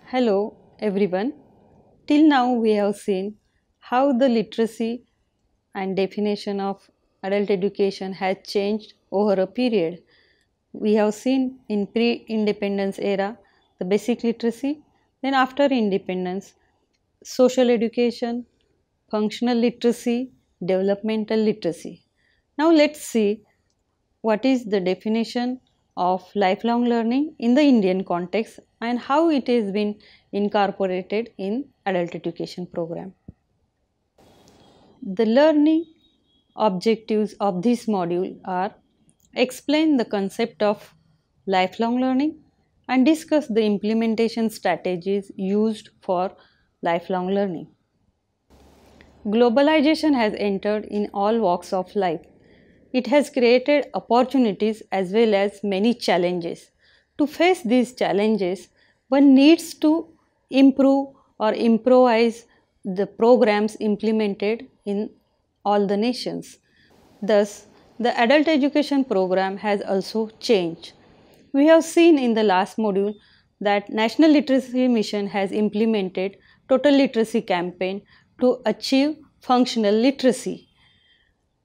Hello everyone. Till now we have seen how the literacy and definition of adult education has changed over a period. We have seen in pre-independence era the basic literacy, then after independence social education, functional literacy, developmental literacy. Now let's see what is the definition of lifelong learning in the Indian context and how it has been incorporated in adult education program. The learning objectives of this module are explain the concept of lifelong learning and discuss the implementation strategies used for lifelong learning. Globalization has entered in all walks of life. It has created opportunities as well as many challenges. To face these challenges, one needs to improve or improvise the programs implemented in all the nations. Thus, the adult education program has also changed. We have seen in the last module that National Literacy Mission has implemented total literacy campaign to achieve functional literacy.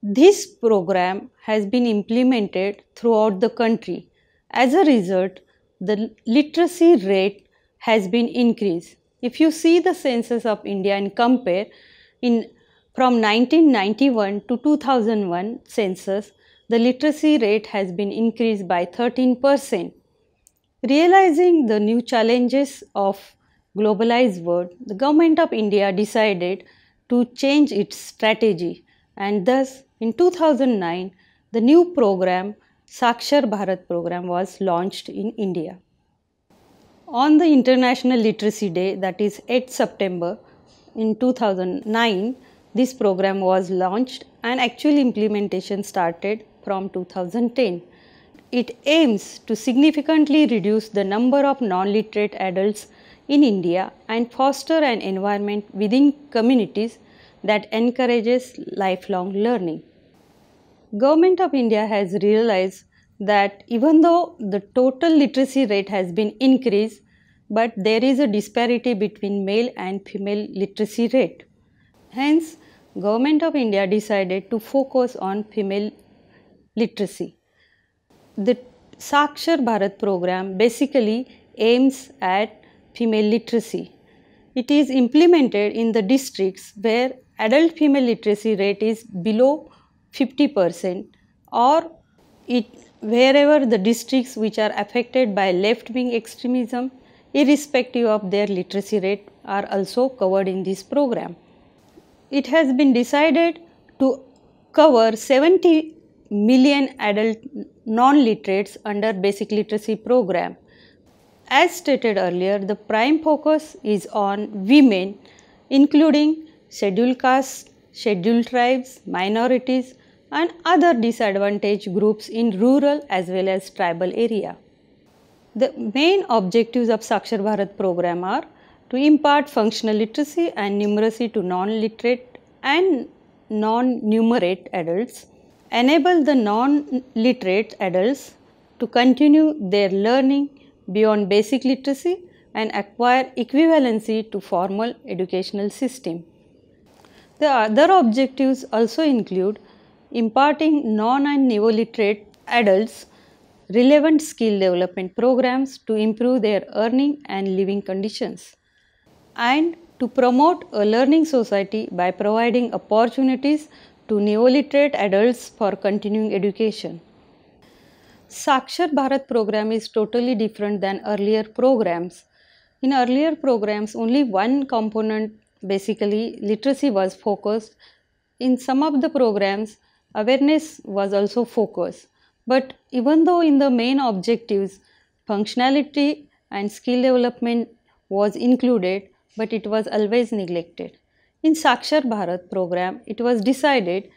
This program has been implemented throughout the country. As a result, the literacy rate has been increased. If you see the census of India and compare in from 1991 to 2001 census, the literacy rate has been increased by 13%. Realizing the new challenges of globalized world, the government of India decided to change its strategy, and thus in 2009 the new program Saakshar Bharat program was launched in India. On the International Literacy Day, that is 8th September in 2009, this program was launched and actual implementation started from 2010. It aims to significantly reduce the number of non-literate adults in India and foster an environment within communities that encourages lifelong learning. Government of India has realized that even though the total literacy rate has been increased, but there is a disparity between male and female literacy rate. Hence, Government of India decided to focus on female literacy. The Saakshar Bharat program basically aims at female literacy. It is implemented in the districts where adult female literacy rate is below 50% or wherever the districts which are affected by left-wing extremism, irrespective of their literacy rate, are also covered in this program. It has been decided to cover 70 million adult non-literates under basic literacy program. As stated earlier, the prime focus is on women, including scheduled castes, scheduled tribes, minorities and other disadvantaged groups in rural as well as tribal area. The main objectives of Saakshar Bharat program are to impart functional literacy and numeracy to non-literate and non-numerate adults, enable the non-literate adults to continue their learning beyond basic literacy and acquire equivalency to formal educational system. The other objectives also include imparting non and neo-literate adults relevant skill development programs to improve their earning and living conditions, and to promote a learning society by providing opportunities to neo-literate adults for continuing education. Saakshar Bharat program is totally different than earlier programs. In earlier programs, only one component, basically literacy, was focused. In some of the programs, awareness was also focused. But even though in the main objectives, functionality and skill development was included, but it was always neglected. In Saakshar Bharat program, it was decided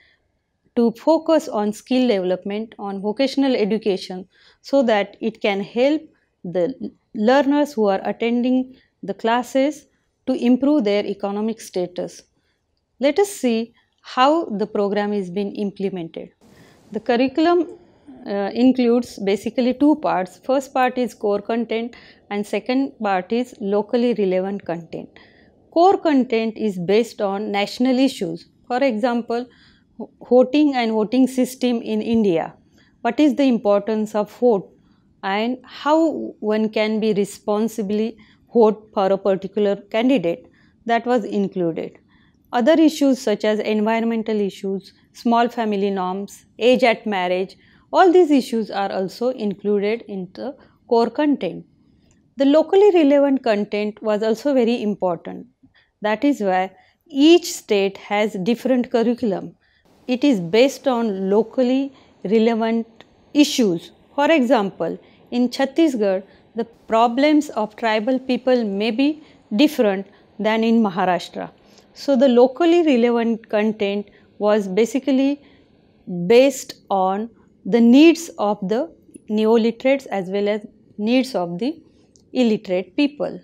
to focus on skill development, on vocational education, so that it can help the learners who are attending the classes to improve their economic status. Let us see how the program is being implemented. The curriculum includes basically two parts. First part is core content and second part is locally relevant content. Core content is based on national issues. For example, voting and voting system in India. What is the importance of vote and how one can be responsibly vote for a particular candidate, that was included. Other issues such as environmental issues, small family norms, age at marriage, all these issues are also included in the core content. The locally relevant content was also very important. That is why each state has different curriculum. It is based on locally relevant issues. For example, in Chhattisgarh, the problems of tribal people may be different than in Maharashtra. So, the locally relevant content was basically based on the needs of the neoliterates as well as needs of the illiterate people.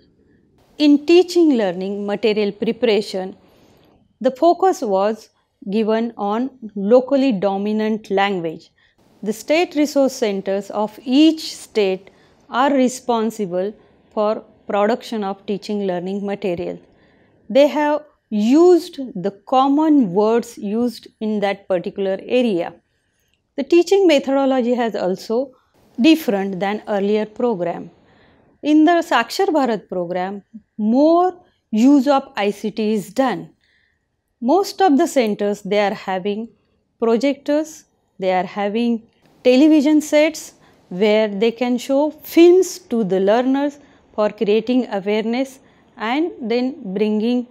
In teaching learning material preparation, the focus was given on locally dominant language. The state resource centers of each state are responsible for production of teaching learning material. They have used the common words used in that particular area. The teaching methodology has also different than earlier program. In the Saakshar Bharat program, more use of ICT is done. Most of the centers, they are having projectors, they are having television sets where they can show films to the learners for creating awareness and then bringing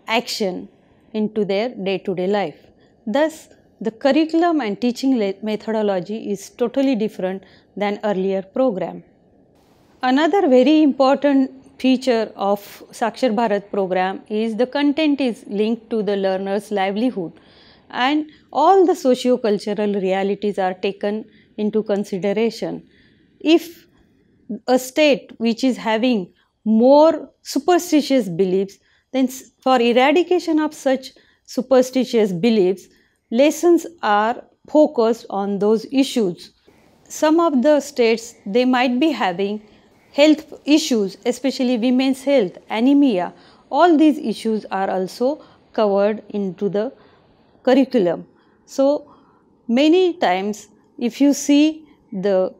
action into their day-to-day life. Thus, the curriculum and teaching methodology is totally different than earlier program. Another very important feature of Saakshar Bharat program is the content is linked to the learner's livelihood and all the socio-cultural realities are taken into consideration. If a state which is having more superstitious beliefs, then for eradication of such superstitious beliefs, lessons are focused on those issues. Some of the states, they might be having health issues, especially women's health, anemia, all these issues are also covered into the curriculum. So, many times if you see the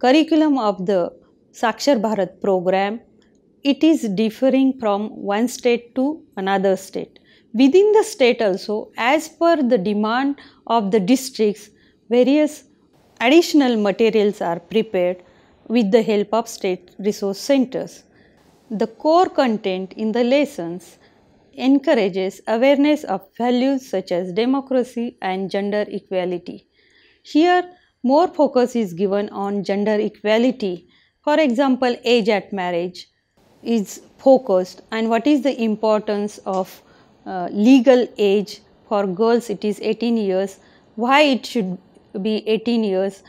curriculum of the Saakshar Bharat program, it is differing from one state to another state. Within the state also, as per the demand of the districts, various additional materials are prepared with the help of state resource centers. The core content in the lessons encourages awareness of values such as democracy and gender equality. Here, more focus is given on gender equality. For example, age at marriage is focused, and what is the importance of legal age. For girls it is 18 years, why it should be 18 years.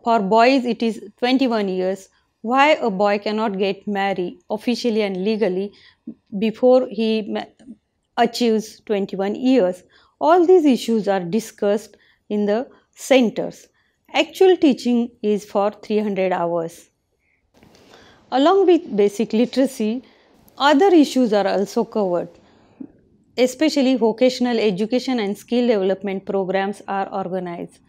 For boys it is 21 years, why a boy cannot get married officially and legally before he achieves 21 years. All these issues are discussed in the centers. Actual teaching is for 300 hours. Along with basic literacy, other issues are also covered. Especially vocational education and skill development programs are organized.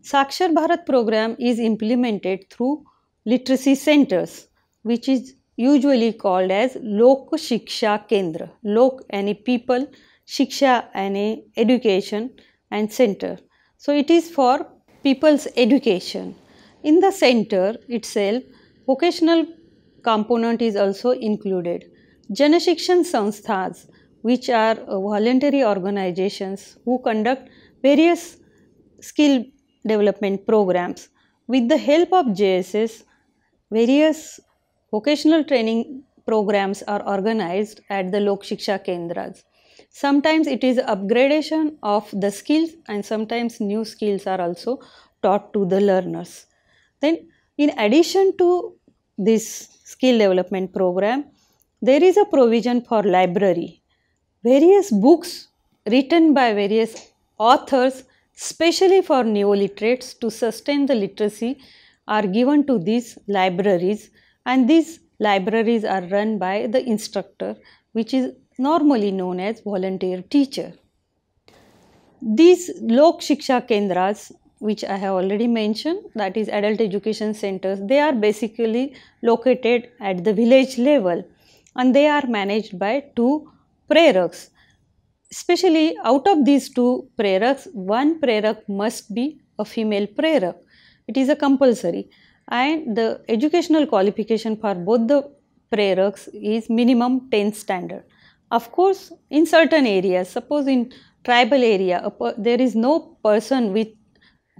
Saakshar Bharat program is implemented through literacy centers, which is usually called as Lok Shiksha Kendra. Lok any people, Shiksha any education and center. So it is for people's education. In the center itself, vocational component is also included. Janashikshan Sansthas, which are voluntary organizations who conduct various skill development programs. With the help of JSS, various vocational training programs are organized at the Lok Shiksha Kendras. Sometimes it is upgradation of the skills and sometimes new skills are also taught to the learners. Then in addition to this skill development program, there is a provision for library. Various books written by various authors Especially for neoliterates, to sustain the literacy are given to these libraries, and these libraries are run by the instructor, which is normally known as volunteer teacher. These Lok Shiksha Kendras, which I have already mentioned, that is adult education centers, they are basically located at the village level and they are managed by two preraks. Especially out of these two preraks, one prerak must be a female prerak. It is a compulsory, and the educational qualification for both the preraks is minimum 10th standard. Of course, in certain areas, suppose in tribal area, there is no person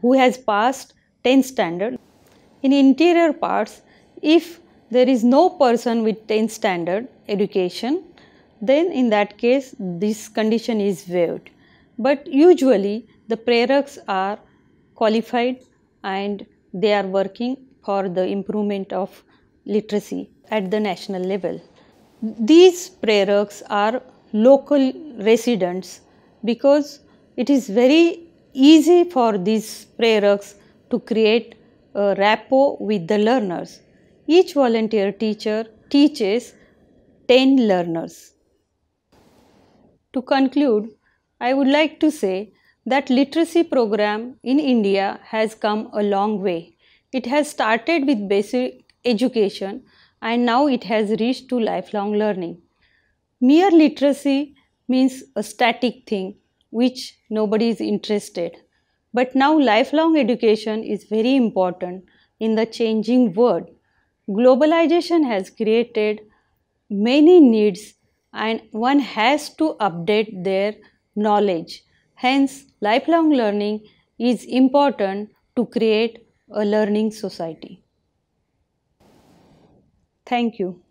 who has passed 10th standard. In interior parts, if there is no person with 10th standard education, then in that case this condition is waived. But usually the preraks are qualified and they are working for the improvement of literacy at the national level. These preraks are local residents because it is very easy for these preraks to create a rapport with the learners. Each volunteer teacher teaches 10 learners. To conclude, I would like to say that literacy program in India has come a long way. It has started with basic education and now it has reached to lifelong learning. Mere literacy means a static thing which nobody is interested. But now lifelong education is very important in the changing world. Globalization has created many needs and one has to update their knowledge. Hence, lifelong learning is important to create a learning society. Thank you.